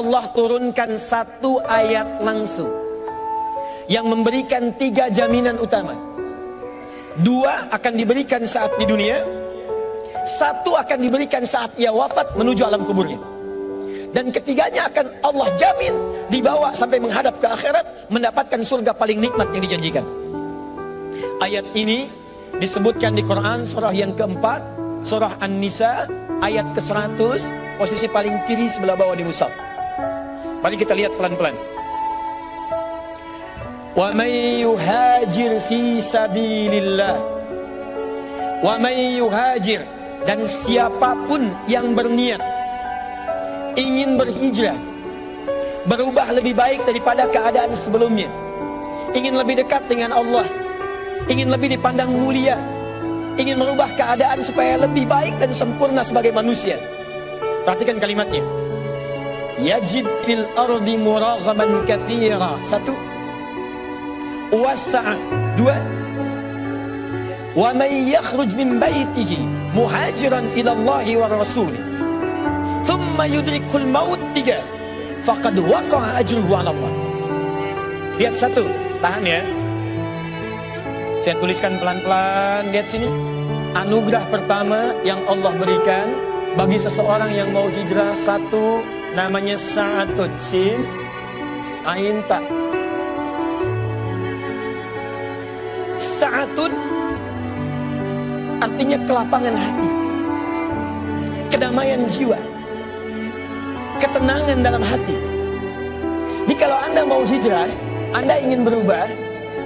Allah turunkan satu ayat langsung yang memberikan 3 jaminan utama. 2 akan diberikan saat di dunia, 1 akan diberikan saat ia wafat menuju alam kuburnya. Dan ketiganya akan Allah jamin dibawa sampai menghadap ke akhirat, mendapatkan surga paling nikmat yang dijanjikan. Ayat ini disebutkan di Quran surah yang keempat, surah An-Nisa ayat ke-100, posisi paling kiri sebelah bawah di mushaf. Mari kita lihat pelan-pelan. Wa may yuhajir fi sabilillah. Wa may yuhajir, dan siapapun yang berniat ingin berhijrah, berubah lebih baik daripada keadaan sebelumnya, ingin lebih dekat dengan Allah, ingin lebih dipandang mulia, ingin merubah keadaan supaya lebih baik dan sempurna sebagai manusia. Perhatikan kalimatnya. Yajid fil ardi muraghaman katsira. 1. Wasa'ah. 2. Wa may yakhruj min baitihi muhajiran ila Allah wa rasul thumma yudrikul maut. 3. Faqad waqa'a ajruhu 'ala Allah. Lihat 1, tahan ya. Saya tuliskan pelan-pelan, lihat sini. Anugerah pertama yang Allah berikan bagi seseorang yang mau hijrah, 1, namanya sa'atun, sin, ain, ta. Sa'atun artinya kelapangan hati, kedamaian jiwa, ketenangan dalam hati. Jadi kalau Anda mau hijrah, Anda ingin berubah,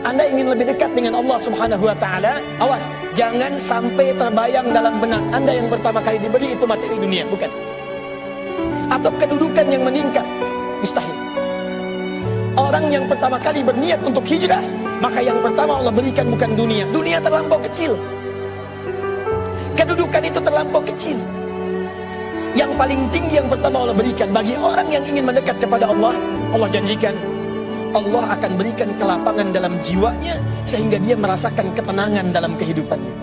Anda ingin lebih dekat dengan Allah Subhanahu wa Ta'ala, awas, jangan sampai terbayang dalam benak Anda yang pertama kali diberi itu materi dunia, bukan. Atau kedudukan yang meningkat, mustahil. Orang yang pertama kali berniat untuk hijrah, maka yang pertama Allah berikan bukan dunia. Dunia terlampau kecil, kedudukan itu terlampau kecil. Yang paling tinggi yang pertama Allah berikan bagi orang yang ingin mendekat kepada Allah, Allah janjikan Allah akan berikan kelapangan dalam jiwanya sehingga dia merasakan ketenangan dalam kehidupannya.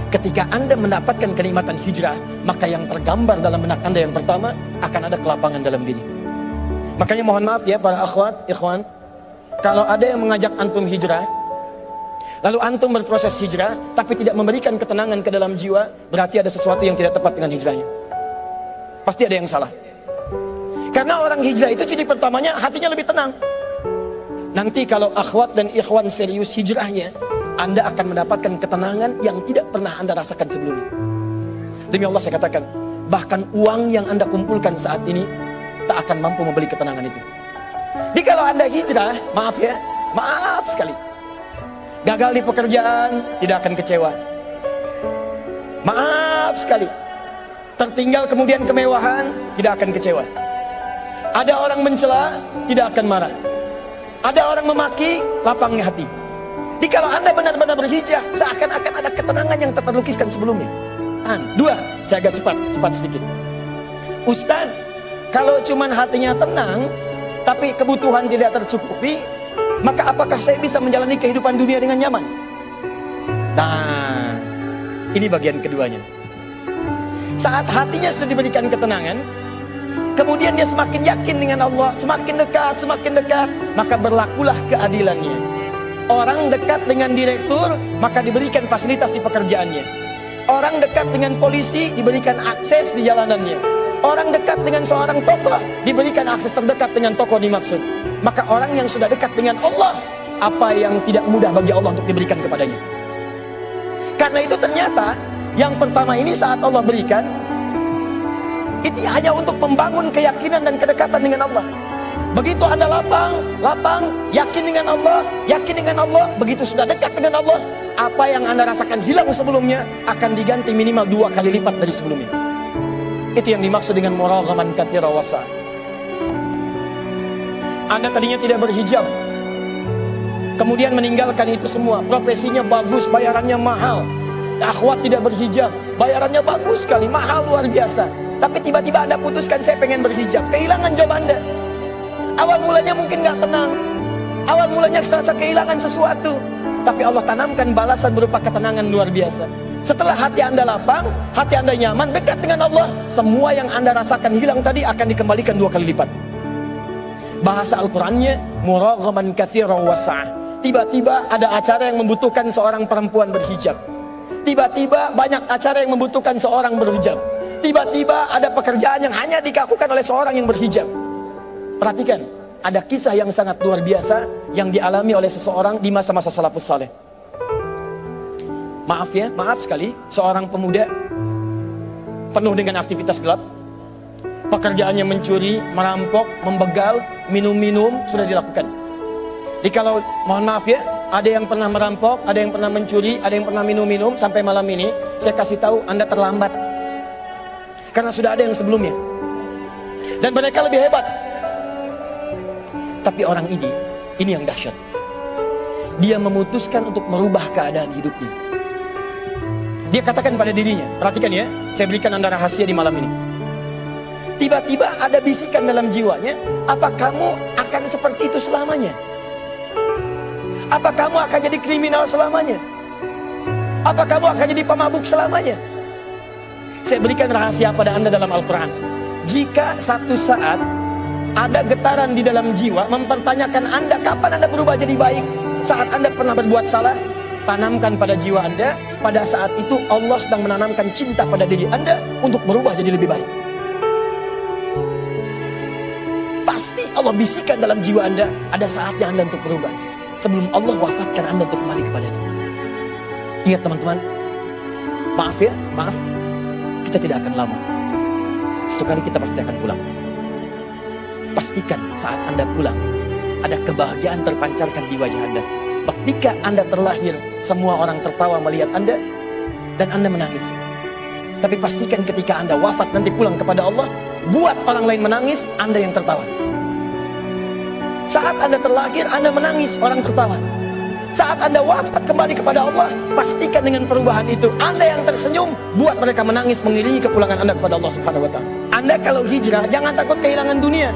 Ketika Anda mendapatkan kenikmatan hijrah, maka yang tergambar dalam benak Anda yang pertama akan ada kelapangan dalam diri. Makanya mohon maaf ya para akhwat, ikhwan, kalau ada yang mengajak antum hijrah, lalu antum berproses hijrah tapi tidak memberikan ketenangan ke dalam jiwa, berarti ada sesuatu yang tidak tepat dengan hijrahnya. Pasti ada yang salah. Karena orang hijrah itu ciri pertamanya hatinya lebih tenang. Nanti kalau akhwat dan ikhwan serius hijrahnya, Anda akan mendapatkan ketenangan yang tidak pernah Anda rasakan sebelumnya. Demi Allah saya katakan, bahkan uang yang Anda kumpulkan saat ini tak akan mampu membeli ketenangan itu. Jadi kalau Anda hijrah, maaf ya, maaf sekali, gagal di pekerjaan, tidak akan kecewa. Maaf sekali, tertinggal kemudian kemewahan, tidak akan kecewa. Ada orang mencela, tidak akan marah. Ada orang memaki, lapangnya hati. Jadi kalau Anda benar-benar berhijrah, seakan-akan ada ketenangan yang tak terlukiskan sebelumnya. 2, saya agak cepat sedikit. Ustaz, kalau cuman hatinya tenang, tapi kebutuhan tidak tercukupi, maka apakah saya bisa menjalani kehidupan dunia dengan nyaman? Nah, ini bagian keduanya. Saat hatinya sudah diberikan ketenangan, kemudian dia semakin yakin dengan Allah, semakin dekat, maka berlakulah keadilannya. Orang dekat dengan direktur, maka diberikan fasilitas di pekerjaannya. Orang dekat dengan polisi, diberikan akses di jalanannya. Orang dekat dengan seorang tokoh, diberikan akses terdekat dengan tokoh dimaksud. Maka orang yang sudah dekat dengan Allah, apa yang tidak mudah bagi Allah untuk diberikan kepadanya. Karena itu ternyata yang pertama ini saat Allah berikan, itu hanya untuk membangun keyakinan dan kedekatan dengan Allah. Begitu Anda lapang, yakin dengan Allah, begitu sudah dekat dengan Allah, apa yang Anda rasakan hilang sebelumnya akan diganti minimal 2 kali lipat dari sebelumnya. Itu yang dimaksud dengan muraghaman katsira wasa. Anda tadinya tidak berhijab, kemudian meninggalkan itu semua, profesinya bagus, bayarannya mahal. Akhwat tidak berhijab, bayarannya bagus sekali, mahal luar biasa. Tapi tiba-tiba Anda putuskan, saya pengen berhijab. Kehilangan job Anda. Awal mulanya mungkin gak tenang, awal mulanya serasa kehilangan sesuatu, tapi Allah tanamkan balasan berupa ketenangan luar biasa. Setelah hati Anda lapang, hati Anda nyaman, dekat dengan Allah, semua yang Anda rasakan hilang tadi akan dikembalikan 2 kali lipat. Bahasa Al-Qurannya muraghaman katsiran wasa'ah. Tiba-tiba ada acara yang membutuhkan seorang perempuan berhijab. Tiba-tiba banyak acara yang membutuhkan seorang berhijab. Tiba-tiba ada pekerjaan yang hanya dilakukan oleh seorang yang berhijab. Perhatikan, ada kisah yang sangat luar biasa yang dialami oleh seseorang di masa-masa salafus saleh. Maaf ya, maaf sekali, seorang pemuda penuh dengan aktivitas gelap. Pekerjaannya mencuri, merampok, membegal, minum-minum sudah dilakukan. Jadi kalau mohon maaf ya, ada yang pernah merampok, ada yang pernah mencuri, ada yang pernah minum-minum sampai malam ini, saya kasih tahu Anda terlambat. Karena sudah ada yang sebelumnya. Dan mereka lebih hebat. Tapi orang ini yang dahsyat. Dia memutuskan untuk merubah keadaan hidupnya. Dia katakan pada dirinya, perhatikan ya, saya berikan Anda rahasia di malam ini. Tiba-tiba ada bisikan dalam jiwanya, apa kamu akan seperti itu selamanya? Apa kamu akan jadi kriminal selamanya? Apa kamu akan jadi pemabuk selamanya? Saya berikan rahasia pada Anda dalam Al-Quran. Jika satu saat ada getaran di dalam jiwa mempertanyakan Anda kapan Anda berubah jadi baik, saat Anda pernah berbuat salah, tanamkan pada jiwa Anda, pada saat itu Allah sedang menanamkan cinta pada diri Anda untuk berubah jadi lebih baik. Pasti Allah bisikan dalam jiwa Anda, ada saatnya Anda untuk berubah sebelum Allah wafatkan Anda untuk kembali kepadanya. Ingat teman-teman, maaf ya, maaf, kita tidak akan lama. Satu kali kita pasti akan pulang. Pastikan saat Anda pulang, ada kebahagiaan terpancarkan di wajah Anda. Ketika Anda terlahir, semua orang tertawa melihat Anda, dan Anda menangis. Tapi pastikan ketika Anda wafat nanti pulang kepada Allah, buat orang lain menangis, Anda yang tertawa. Saat Anda terlahir, Anda menangis, orang tertawa. Saat Anda wafat kembali kepada Allah, pastikan dengan perubahan itu, Anda yang tersenyum, buat mereka menangis mengiringi kepulangan Anda kepada Allah Subhanahu wa Ta'ala. Anda kalau hijrah, jangan takut kehilangan dunia.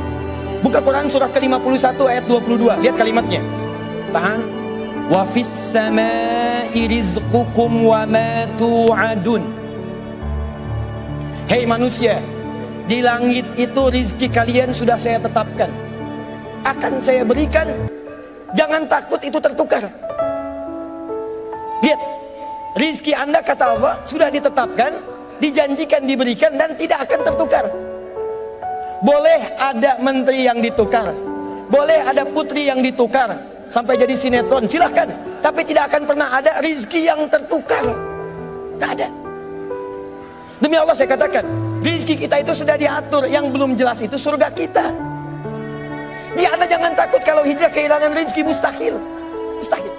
Buka Quran surah ke-51 ayat 22. Lihat kalimatnya. Tahan. Wa fis samaa'i rizqukum wa ma tu'adun. Hei manusia, di langit itu rizki kalian sudah saya tetapkan. Akan saya berikan. Jangan takut itu tertukar. Lihat, rizki Anda kata Allah sudah ditetapkan, dijanjikan diberikan dan tidak akan tertukar. Boleh ada menteri yang ditukar, boleh ada putri yang ditukar sampai jadi sinetron, silahkan. Tapi tidak akan pernah ada rizki yang tertukar. Tidak ada. Demi Allah saya katakan, rizki kita itu sudah diatur. Yang belum jelas itu surga kita. Jadi Anda jangan takut kalau hijrah kehilangan rizki, mustahil. Mustahil.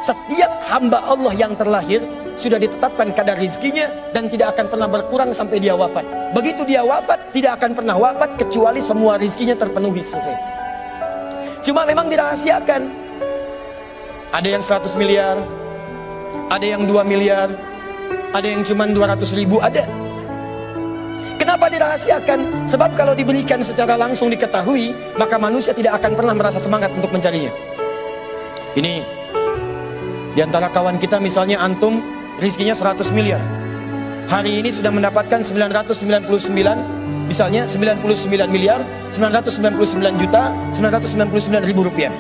Setiap hamba Allah yang terlahir sudah ditetapkan kadar rizkinya dan tidak akan pernah berkurang sampai dia wafat. Begitu dia wafat, tidak akan pernah wafat kecuali semua rizkinya terpenuhi selesai. Cuma memang dirahasiakan. Ada yang 100 miliar, ada yang 2 miliar, ada yang cuma 200.000, ada. Kenapa dirahasiakan? Sebab kalau diberikan secara langsung diketahui, maka manusia tidak akan pernah merasa semangat untuk mencarinya. Ini di antara kawan kita misalnya antum rizkinya 100 miliar. Hari ini sudah mendapatkan 999, misalnya 99 miliar, 999 juta, 999 ribu rupiah.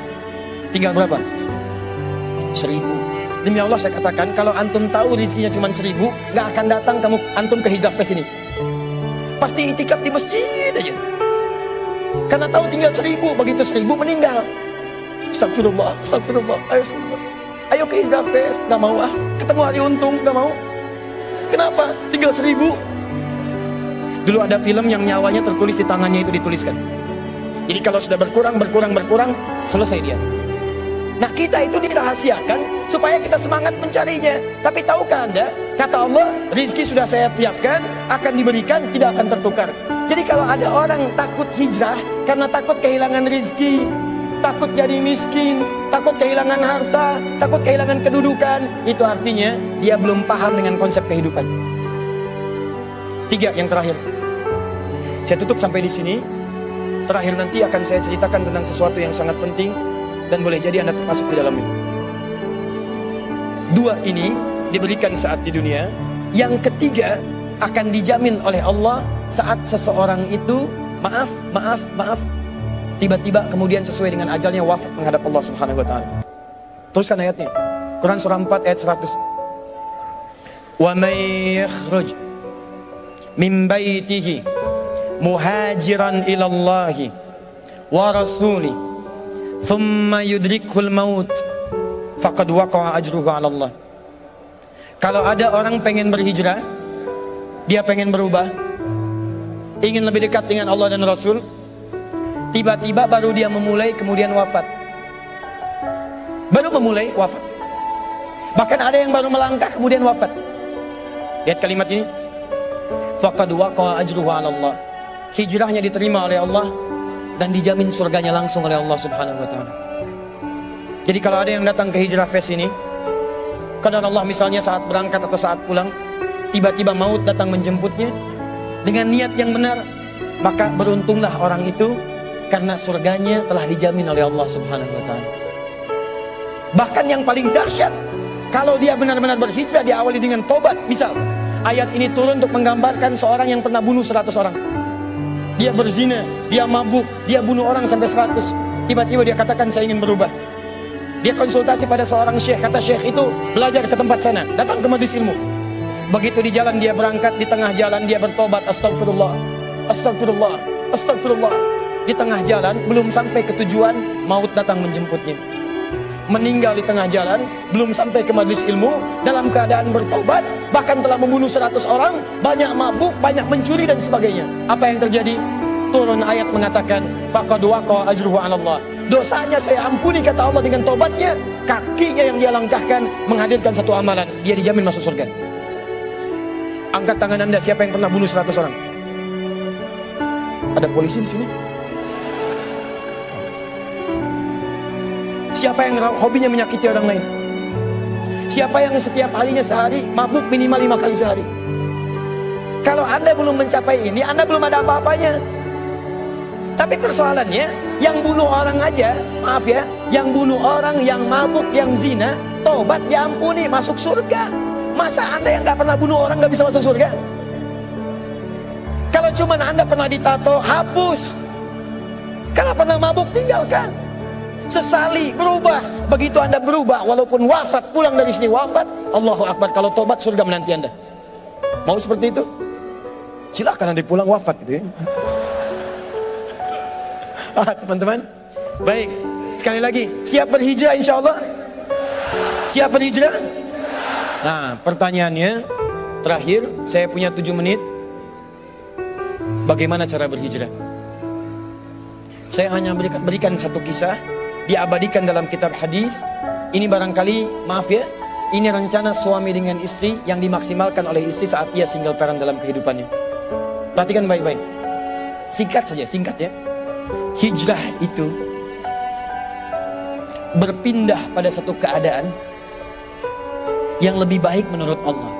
Tinggal berapa? 1000. Demi Allah saya katakan, kalau antum tahu rizkinya cuma 1000, nggak akan datang antum ke Hijrah Fest ini. Pasti itikaf di masjid aja. Karena tahu tinggal 1000, begitu 1000 meninggal. Astagfirullah, astagfirullah, ayo ke Hijrah Fest, nggak mau ah. Ketemu hari untung, nggak mau. Kenapa? Tinggal 1000. Dulu ada film yang nyawanya tertulis di tangannya itu dituliskan. Jadi kalau sudah berkurang, selesai dia. Nah kita itu dirahasiakan supaya kita semangat mencarinya. Tapi tahukah Anda, kata Allah, rizki sudah saya tiapkan, akan diberikan, tidak akan tertukar. Jadi kalau ada orang takut hijrah karena takut kehilangan rizki, takut jadi miskin, takut kehilangan harta, takut kehilangan kedudukan, itu artinya dia belum paham dengan konsep kehidupan. 3 yang terakhir. Saya tutup sampai di sini. Terakhir nanti akan saya ceritakan tentang sesuatu yang sangat penting dan boleh jadi Anda termasuk di dalamnya. 2 ini diberikan saat di dunia. Yang ketiga akan dijamin oleh Allah saat seseorang itu maaf tiba-tiba kemudian sesuai dengan ajalnya wafat menghadap Allah Subhanahu wa taala. Teruskan ayatnya. Quran surah 4 ayat 100. Wa may yakhruj min baitihi muhajiran ila Allah wa rasuli thumma yudrikul maut faqad waqa'a ajruhu 'ala Allah. Kalau ada orang pengen berhijrah, dia pengen berubah, ingin lebih dekat dengan Allah dan Rasul, tiba-tiba baru dia memulai kemudian wafat. Baru memulai wafat. Bahkan ada yang baru melangkah kemudian wafat. Lihat kalimat ini. Faqad waqa'a ajruhu 'ala Allah. Hijrahnya diterima oleh Allah dan dijamin surganya langsung oleh Allah Subhanahu wa taala. Jadi kalau ada yang datang ke Hijrah Fest ini, kadang Allah misalnya saat berangkat atau saat pulang, tiba-tiba maut datang menjemputnya dengan niat yang benar, maka beruntunglah orang itu karena surganya telah dijamin oleh Allah Subhanahu wa taala. Bahkan yang paling dahsyat, kalau dia benar-benar berhijrah diawali dengan tobat. Misal, ayat ini turun untuk menggambarkan seorang yang pernah bunuh 100 orang. Dia berzina, dia mabuk, dia bunuh orang sampai 100. Tiba-tiba dia katakan saya ingin berubah. Dia konsultasi pada seorang syekh, kata syekh itu belajar ke tempat sana, datang ke majelis ilmu. Begitu di jalan dia berangkat, di tengah jalan dia bertobat, astagfirullah, astagfirullah, astagfirullah. Di tengah jalan, belum sampai ke tujuan, maut datang menjemputnya. Meninggal di tengah jalan, belum sampai ke majelis ilmu, dalam keadaan bertobat, bahkan telah membunuh 100 orang, banyak mabuk, banyak mencuri dan sebagainya. Apa yang terjadi? Turun ayat mengatakan, faqad waqa'a ajruhu 'ala Allah. Dosanya saya ampuni kata Allah dengan tobatnya. Kakinya yang dia langkahkan menghadirkan satu amalan, dia dijamin masuk surga. Angkat tangan Anda, siapa yang pernah bunuh 100 orang? Ada polisi di sini? Siapa yang hobinya menyakiti orang lain? Siapa yang setiap harinya sehari mabuk minimal 5 kali sehari? Kalau Anda belum mencapai ini, Anda belum ada apa-apanya. Tapi persoalannya, yang bunuh orang aja, maaf ya, yang bunuh orang, yang mabuk, yang zina, tobat diampuni, masuk surga. Masa Anda yang gak pernah bunuh orang gak bisa masuk surga? Kalau cuma Anda pernah ditato, hapus. Kalau pernah mabuk, tinggalkan. Sesali, berubah. Begitu Anda berubah, walaupun wafat, pulang dari sini wafat, Allahu Akbar, kalau tobat surga menanti Anda. Mau seperti itu? Silahkan nanti pulang wafat gitu ya. Teman-teman, baik, sekali lagi, siap berhijrah insya Allah? Siap berhijrah? Nah, pertanyaannya terakhir, saya punya 7 menit. Bagaimana cara berhijrah? Saya hanya berikan satu kisah, diabadikan dalam kitab hadis. Ini barangkali, maaf ya, ini rencana suami dengan istri yang dimaksimalkan oleh istri saat dia single parent dalam kehidupannya. Perhatikan baik-baik. Singkat saja, singkat ya. Hijrah itu berpindah pada satu keadaan yang lebih baik menurut Allah.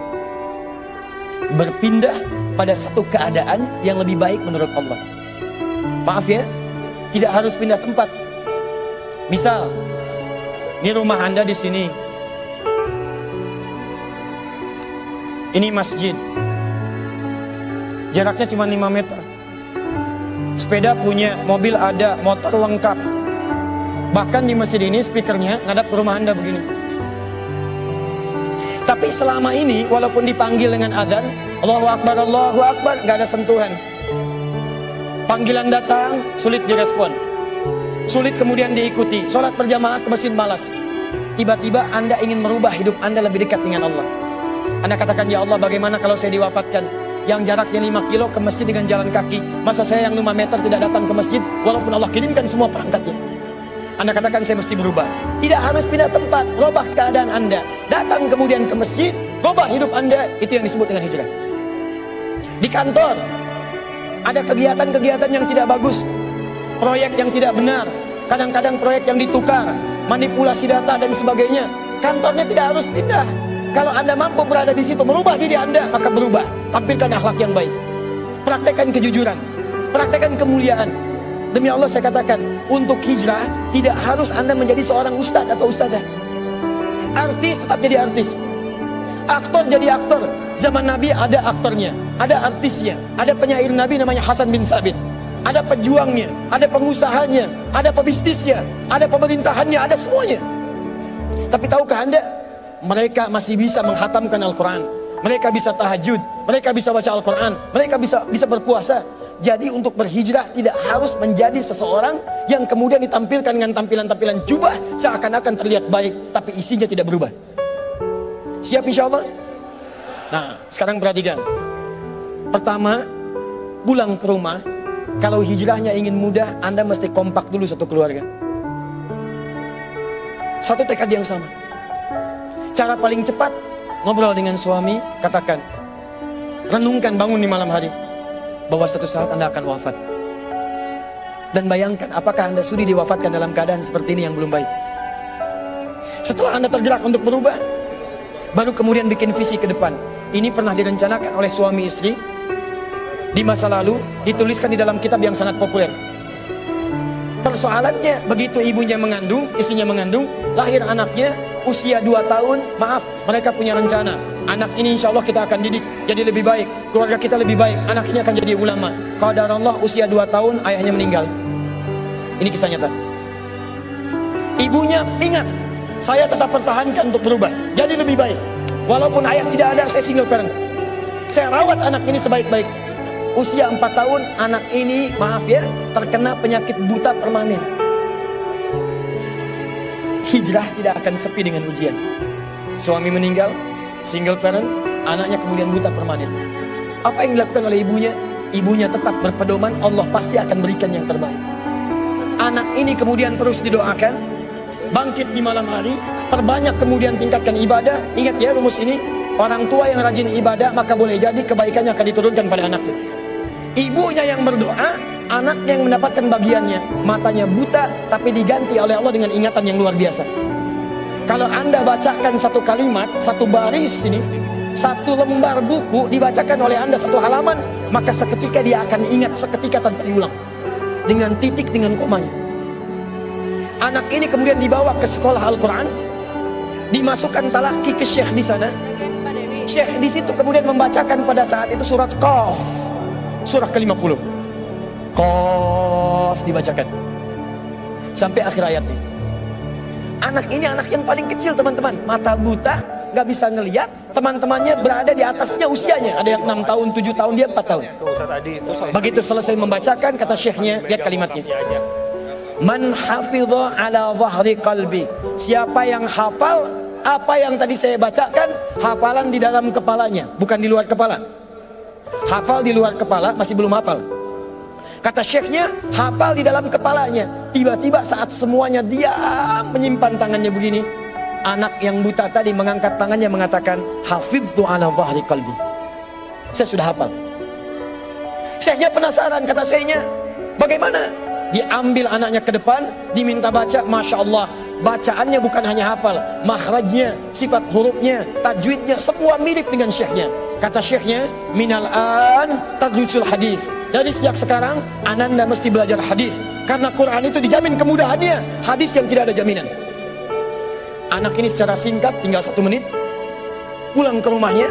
Berpindah pada satu keadaan yang lebih baik menurut Allah. Maaf ya, tidak harus pindah tempat. Misal, ini rumah Anda di sini. Ini masjid. Jaraknya cuma 5 meter. Sepeda punya, mobil ada, motor lengkap. Bahkan di masjid ini speakernya ngadap ke rumah Anda begini. Tapi selama ini walaupun dipanggil dengan adzan, Allahu Akbar, nggak ada sentuhan. Panggilan datang, sulit direspon. Sulit kemudian diikuti. Sholat berjamaah ke masjid malas. Tiba-tiba Anda ingin merubah hidup Anda lebih dekat dengan Allah. Anda katakan, ya Allah, bagaimana kalau saya diwafatkan? Yang jaraknya 5 kilo ke masjid dengan jalan kaki. Masa saya yang 5 meter tidak datang ke masjid walaupun Allah kirimkan semua perangkatnya? Anda katakan saya mesti berubah. Tidak harus pindah tempat, robah keadaan Anda. Datang kemudian ke masjid, robah hidup Anda. Itu yang disebut dengan hijrah. Di kantor ada kegiatan-kegiatan yang tidak bagus, proyek yang tidak benar, kadang-kadang proyek yang ditukar, manipulasi data dan sebagainya. Kantornya tidak harus pindah. Kalau Anda mampu berada di situ, merubah diri Anda, maka berubah. Tampilkan akhlak yang baik. Praktekkan kejujuran. Praktekkan kemuliaan. Demi Allah saya katakan, untuk hijrah, tidak harus Anda menjadi seorang ustadz atau ustadzah. Artis tetap jadi artis. Aktor jadi aktor. Zaman Nabi ada aktornya, ada artisnya. Ada penyair Nabi namanya Hasan bin Sabit. ada pejuangnya, ada pengusahanya, ada pebisnisnya, ada pemerintahannya, ada semuanya. Tapi tahukah Anda, mereka masih bisa menghatamkan Al-Quran, mereka bisa tahajud, mereka bisa baca Al-Quran, mereka bisa berpuasa. Jadi untuk berhijrah tidak harus menjadi seseorang yang kemudian ditampilkan dengan tampilan-tampilan jubah seakan-akan terlihat baik, tapi isinya tidak berubah. Siap insya Allah? Nah, sekarang perhatikan. Pertama, pulang ke rumah, kalau hijrahnya ingin mudah, Anda mesti kompak dulu satu keluarga. Satu tekad yang sama. Cara paling cepat, ngobrol dengan suami, katakan, renungkan, bangun di malam hari, bahwa suatu saat Anda akan wafat. Dan bayangkan, apakah Anda sudi diwafatkan dalam keadaan seperti ini yang belum baik? Setelah Anda tergerak untuk berubah, baru kemudian bikin visi ke depan. Ini pernah direncanakan oleh suami istri di masa lalu, dituliskan di dalam kitab yang sangat populer. Persoalannya, begitu ibunya mengandung, istrinya mengandung, lahir anaknya usia 2 tahun, maaf, mereka punya rencana, anak ini insya Allah kita akan didik jadi lebih baik, keluarga kita lebih baik, anak ini akan jadi ulama. Qadarullah usia 2 tahun ayahnya meninggal. Ini kisah nyata. Ibunya ingat, saya tetap pertahankan untuk berubah jadi lebih baik, walaupun ayah tidak ada, saya single parent, saya rawat anak ini sebaik-baik. Usia 4 tahun anak ini, maaf ya, terkena penyakit buta permanen. Hijrah tidak akan sepi dengan ujian. Suami meninggal, single parent, anaknya kemudian buta permanen. Apa yang dilakukan oleh ibunya? Ibunya tetap berpedoman, Allah pasti akan berikan yang terbaik. Anak ini kemudian terus didoakan, bangkit di malam hari, perbanyak kemudian tingkatkan ibadah. Ingat ya rumus ini, orang tua yang rajin ibadah maka boleh jadi kebaikannya akan diturunkan pada anaknya. Ibunya yang berdoa, anaknya yang mendapatkan bagiannya. Matanya buta tapi diganti oleh Allah dengan ingatan yang luar biasa. Kalau Anda bacakan satu kalimat, satu baris ini, satu lembar buku dibacakan oleh Anda satu halaman, maka seketika dia akan ingat seketika tanpa diulang, dengan titik, dengan komanya. Anak ini kemudian dibawa ke sekolah Al-Quran, dimasukkan talaki ke syekh di sana. Syekh di situ kemudian membacakan pada saat itu surat Qaf, surah ke-50. Qaf dibacakan sampai akhir ayatnya. Anak ini anak yang paling kecil teman-teman, mata buta, nggak bisa ngelihat. Teman-temannya berada di atasnya usianya, ada yang 6 tahun, 7 tahun, dia 4 tahun. Begitu selesai membacakan, kata syekhnya, lihat kalimatnya, man hafidha ala zahri qalbi, siapa yang hafal apa yang tadi saya bacakan, hafalan di dalam kepalanya, bukan di luar kepala. Hafal di luar kepala masih belum hafal. Kata syekhnya, hafal di dalam kepalanya. Tiba-tiba saat semuanya diam menyimpan tangannya begini, anak yang buta tadi mengangkat tangannya mengatakan, hafidtu ala zahri qalbi, saya sudah hafal. Syekhnya penasaran, kata syekhnya, bagaimana? Diambil anaknya ke depan, diminta baca, Masya Allah, bacaannya bukan hanya hafal, makhrajnya, sifat hurufnya, tajwidnya, semua mirip dengan syekhnya. Kata syekhnya, minal an tadrusul hadis, dari sejak sekarang ananda mesti belajar hadis, karena Quran itu dijamin kemudahannya, hadis yang tidak ada jaminan. Anak ini secara singkat, tinggal 1 menit, pulang ke rumahnya,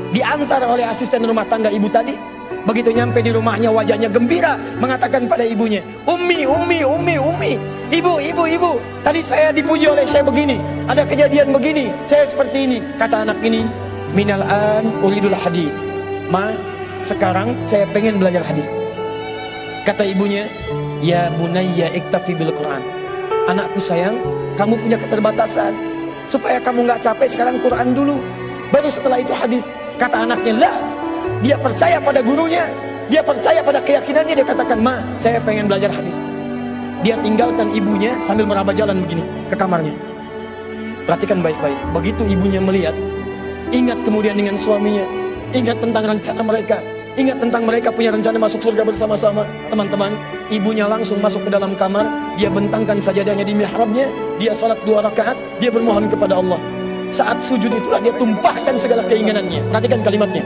diantar oleh asisten rumah tangga ibu tadi. Begitu nyampe di rumahnya, wajahnya gembira, mengatakan pada ibunya, Ummi, ibu, tadi saya dipuji oleh saya begini, ada kejadian begini, saya seperti ini. Kata anak ini, minal an uridul hadis, ma, sekarang saya pengen belajar hadis. Kata ibunya, ya bunayya iktafi bil Quran, anakku sayang, kamu punya keterbatasan, supaya kamu nggak capek sekarang Quran dulu, baru setelah itu hadis. Kata anaknya, lah, dia percaya pada gurunya, dia percaya pada keyakinannya, dia katakan, ma, saya pengen belajar hadis. Dia tinggalkan ibunya sambil meraba jalan begini ke kamarnya. Perhatikan baik-baik, begitu ibunya melihat, ingat kemudian dengan suaminya, ingat tentang rencana mereka, ingat tentang mereka punya rencana masuk surga bersama-sama. Teman-teman, ibunya langsung masuk ke dalam kamar, dia bentangkan sajadahnya di mihrabnya, dia salat 2 rakaat, dia bermohon kepada Allah. Saat sujud itulah dia tumpahkan segala keinginannya. Perhatikan kalimatnya.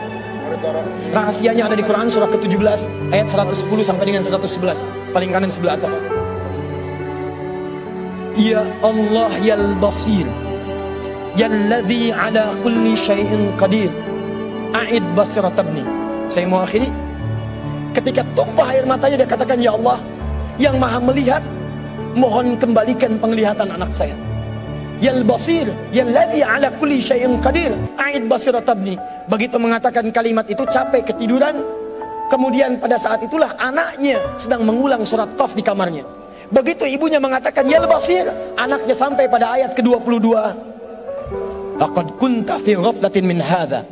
Rahasianya ada di Quran surah ke-17 ayat 110 sampai dengan 111, paling kanan sebelah atas. Ya Allah yal basir, yalladzi ala kulli syai'in qadir, a'id basiratabni. Saya mau akhiri. Ketika tumpah air matanya, dia katakan, ya Allah yang maha melihat, mohon kembalikan penglihatan anak saya. Yal basir, yalladzi ala kulli syai'in qadir, a'id basiratabni. Begitu mengatakan kalimat itu, capek ketiduran. Kemudian pada saat itulah anaknya sedang mengulang surat Qaf di kamarnya. Begitu ibunya mengatakan yal basir, anaknya sampai pada ayat ke-22. Laqad kunta fi ghaflatin min hadza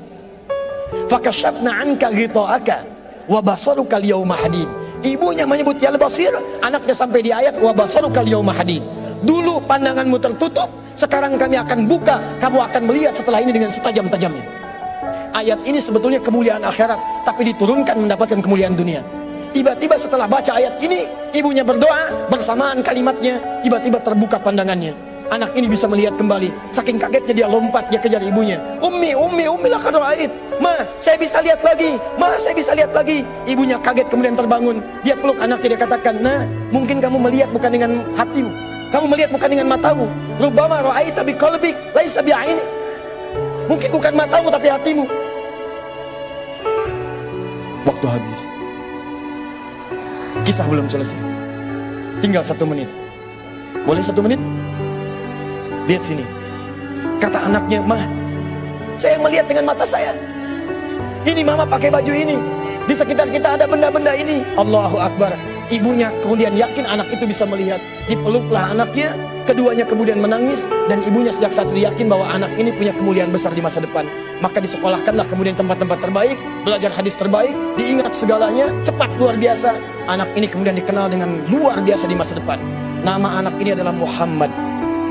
fakashafna 'anka ghita'aka wa basaruka al-yawma hadid. Ibunya menyebut yal basir, anaknya sampai di ayat wa basaruka al-yawma hadid. Dulu pandanganmu tertutup, sekarang kami akan buka, kamu akan melihat setelah ini dengan setajam-tajamnya. Ayat ini sebetulnya kemuliaan akhirat, tapi diturunkan mendapatkan kemuliaan dunia. Tiba-tiba setelah baca ayat ini, ibunya berdoa, bersamaan kalimatnya, tiba-tiba terbuka pandangannya. Anak ini bisa melihat kembali. Saking kagetnya dia lompat, dia kejar ibunya. Ummi laqad ra'ait. Ma, saya bisa lihat lagi. Ma, saya bisa lihat lagi. Ibunya kaget kemudian terbangun. Dia peluk anaknya, dia katakan, nah, mungkin kamu melihat bukan dengan hatimu. Kamu melihat bukan dengan matamu. Rubbama ra'aita biqalbik laisa bi'aini. Mungkin bukan matamu tapi hatimu. Waktu habis. Kisah belum selesai. Tinggal 1 menit. Boleh 1 menit? Lihat sini. Kata anaknya, mah, saya melihat dengan mata saya. Ini mama pakai baju ini. Di sekitar kita ada benda-benda ini. Allahu Akbar. Ibunya kemudian yakin anak itu bisa melihat. Dipeluklah anaknya. Keduanya kemudian menangis. Dan ibunya sejak saat itu yakin bahwa anak ini punya kemuliaan besar di masa depan. Maka disekolahkanlah kemudian tempat-tempat terbaik. Belajar hadis terbaik. Diingat segalanya. Cepat luar biasa. Anak ini kemudian dikenal dengan luar biasa di masa depan. Nama anak ini adalah Muhammad.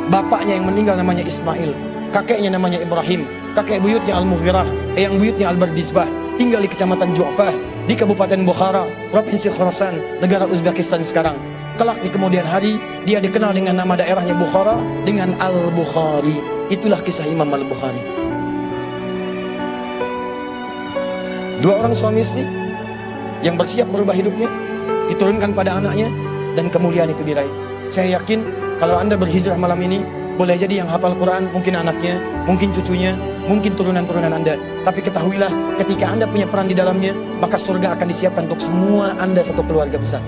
Bapaknya yang meninggal namanya Ismail, kakeknya namanya Ibrahim, kakek buyutnya Al-Mughirah, yang buyutnya Al-Bardizbah, tinggal di kecamatan Ju'fah, di Kabupaten Bukhara, Provinsi Khorasan, negara Uzbekistan sekarang. Kelak di kemudian hari, dia dikenal dengan nama daerahnya Bukhara, dengan Al-Bukhari. Itulah kisah Imam Al-Bukhari. 2 orang suami istri, yang bersiap merubah hidupnya, diturunkan pada anaknya, dan kemuliaan itu diraih. Saya yakin, kalau Anda berhijrah malam ini, boleh jadi yang hafal Quran, mungkin anaknya, mungkin cucunya, mungkin turunan-turunan Anda. Tapi ketahuilah, ketika Anda punya peran di dalamnya, maka surga akan disiapkan untuk semua Anda satu keluarga besar.